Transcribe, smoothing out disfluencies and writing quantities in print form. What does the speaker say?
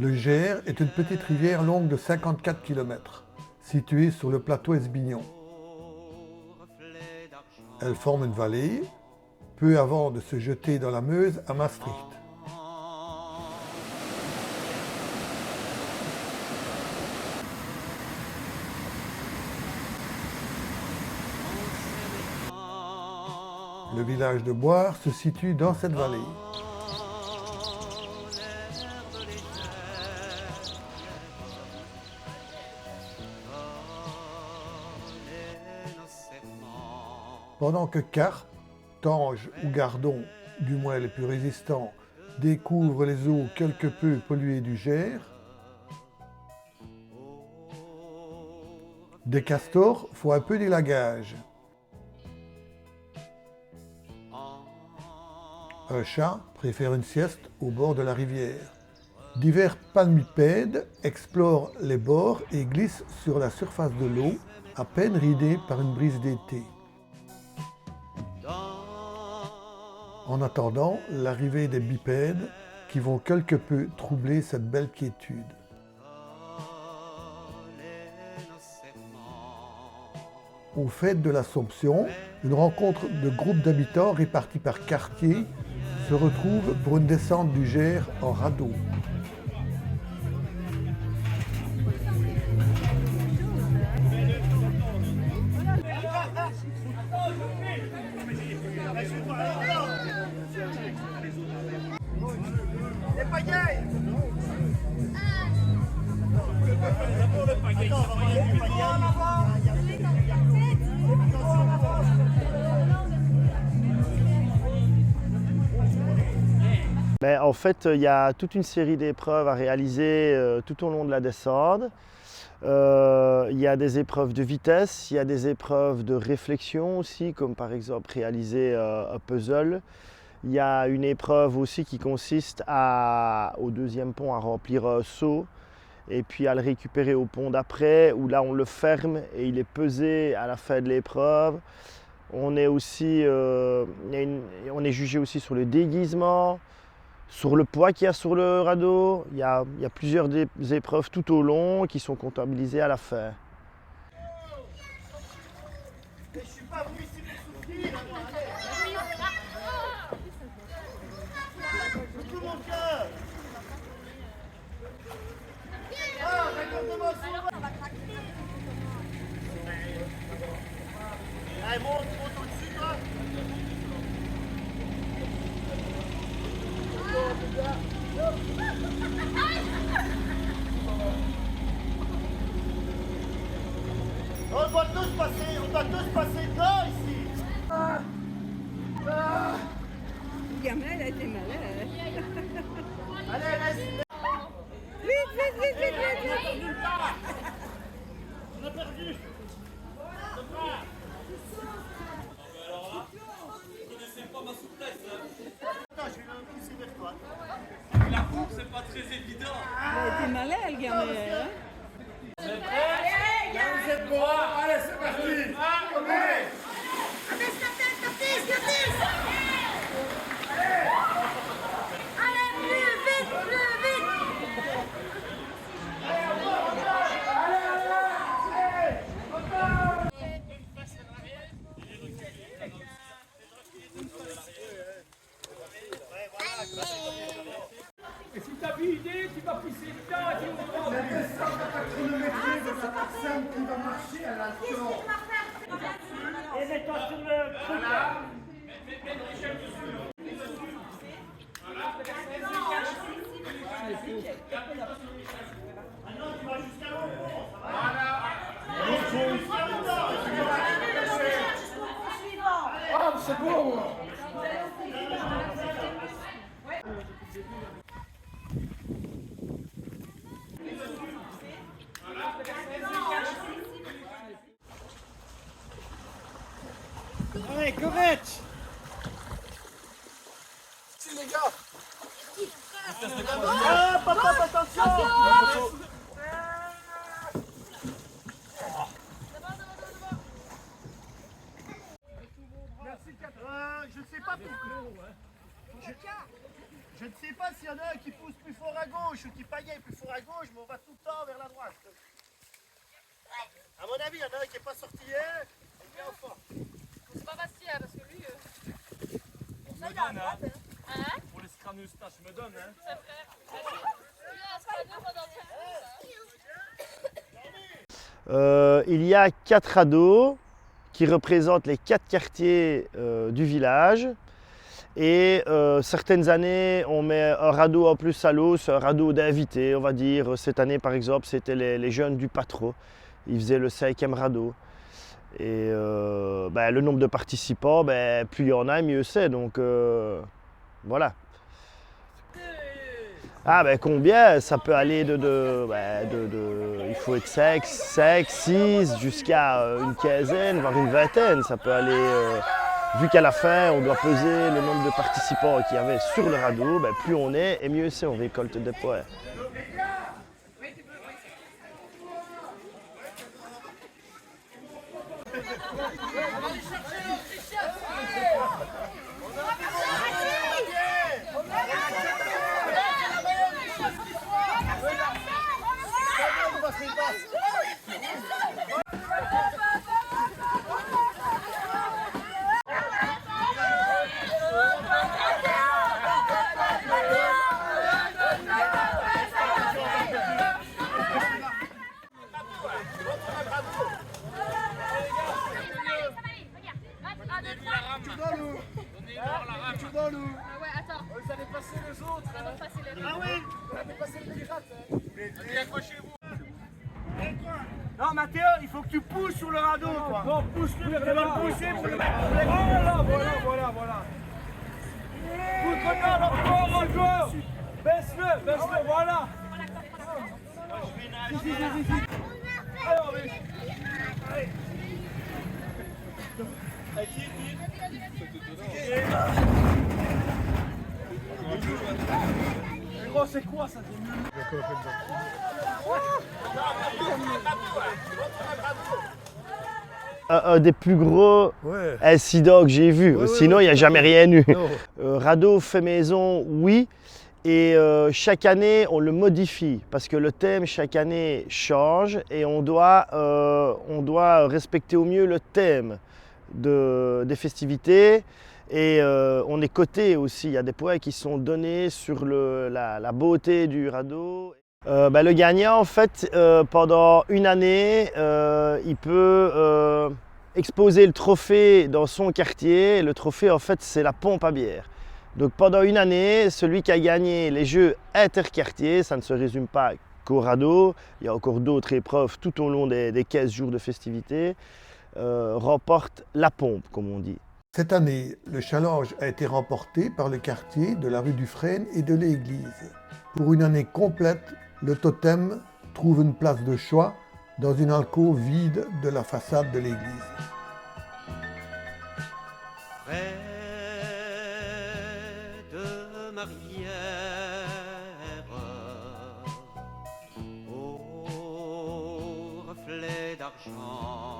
Le Gers est une petite rivière longue de 54 km, située sur le plateau Esbignon. Elle forme une vallée, peu avant de se jeter dans la Meuse à Maastricht. Le village de Boire se situe dans cette vallée. Pendant que carpes, tanges ou gardons, du moins les plus résistants, découvrent les eaux quelque peu polluées du Gers, des castors font un peu d'élagage. Un chat préfère une sieste au bord de la rivière. Divers palmipèdes explorent les bords et glissent sur la surface de l'eau, à peine ridée par une brise d'été. En attendant l'arrivée des bipèdes qui vont quelque peu troubler cette belle quiétude. Aux fêtes de l'Assomption, une rencontre de groupes d'habitants répartis par quartier se retrouve pour une descente du Gers en radeau. En fait, il y a toute une série d'épreuves à réaliser tout au long de la descente. Il y a des épreuves de vitesse, il y a des épreuves de réflexion aussi, comme par exemple réaliser un puzzle. Il y a une épreuve aussi qui consiste au deuxième pont à remplir un seau et puis à le récupérer au pont d'après, où là on le ferme et il est pesé à la fin de l'épreuve. On est jugé aussi sur le déguisement, sur le poids qu'il y a sur le radeau. Il y a plusieurs épreuves tout au long qui sont comptabilisées à la fin. Je suis pas venu ici pour souffrir. Tout mon cœur. Ah, raccorde-moi sur le... Allez, monte au-dessus, toi. On doit tous passer dedans ici. Le gamin, elle a été malade. Allez, laisse. Vite. On a perdu. Attends, je vais le pousser vers toi. La coupe, c'est pas très évident. Elle a été malade, le gamin. Hein? Vous êtes bon. Allez, c'est parti. Allez. Et si t'as vu idée, tu vas pousser dedans et tu vas La descente à pas chronométrée de la personne qui va marcher à l'alto. Et mets-toi sur le truc là. Maintenant, tu vas jusqu'à l'eau. Ah, c'est bon. Allez, Kovac. Si les gars. Ah, papa, attention. Merci, je sais pas pourquoi. Je ne sais pas s'il y en a un qui pousse plus fort à gauche ou qui pagaille plus fort à gauche, mais on va tout le temps vers la droite. À mon avis, il y en a un qui n'est pas sorti hier, et qui est au fond. C'est pas Bastien, parce que lui... Je me donne, hein. Pour les scraneustas, je me donne, hein. C'est vrai. Lui, un scraneux pendant le temps. Il y a 4 radeaux qui représentent les 4 quartiers du village. Et certaines années, on met un radeau en plus à l'eau, c'est un radeau d'invités, on va dire. Cette année, par exemple, c'était les jeunes du Patro. Ils faisaient le 5e radeau. Et le nombre de participants, plus il y en a, mieux c'est. Donc voilà. Ah combien? Ça peut aller il faut être 5, 6 jusqu'à une quinzaine, voire une vingtaine. Ça peut aller, vu qu'à la fin on doit peser le nombre de participants qu'il y avait sur le radeau, plus on est et mieux c'est, on récolte des points. Ouais, attends. Vous allez passer les autres. Ça va passer les Ah oui, Vous allez passer les pirates. Allez, accrochez-vous. non Mathéo, il faut que tu pousses sur le radeau, toi. Bon, pousse-le. Tu vas le pousser pour le mettre. Voilà. Pousse-le encore. Baisse-le, voilà. Alors, allez. Gros, c'est quoi ça? Un des plus gros incidents que j'ai vu. Sinon, il n'y a jamais rien eu. Radeau fait maison, oui. Et chaque année, on le modifie parce que le thème, chaque année, change et on doit respecter au mieux le thème des festivités. Et on est coté aussi. Il y a des points qui sont donnés sur la beauté du radeau. Le gagnant, en fait, pendant une année, il peut exposer le trophée dans son quartier. Le trophée, en fait, c'est la pompe à bière. Donc pendant une année, celui qui a gagné les jeux interquartiers, ça ne se résume pas qu'au radeau, il y a encore d'autres épreuves tout au long des 15 jours de festivités, remporte la pompe, comme on dit. Cette année, le challenge a été remporté par le quartier de la rue du Frêne et de l'église. Pour une année complète, le totem trouve une place de choix dans une alcôve vide de la façade de l'église. Près de ma rivière, au reflet d'argent,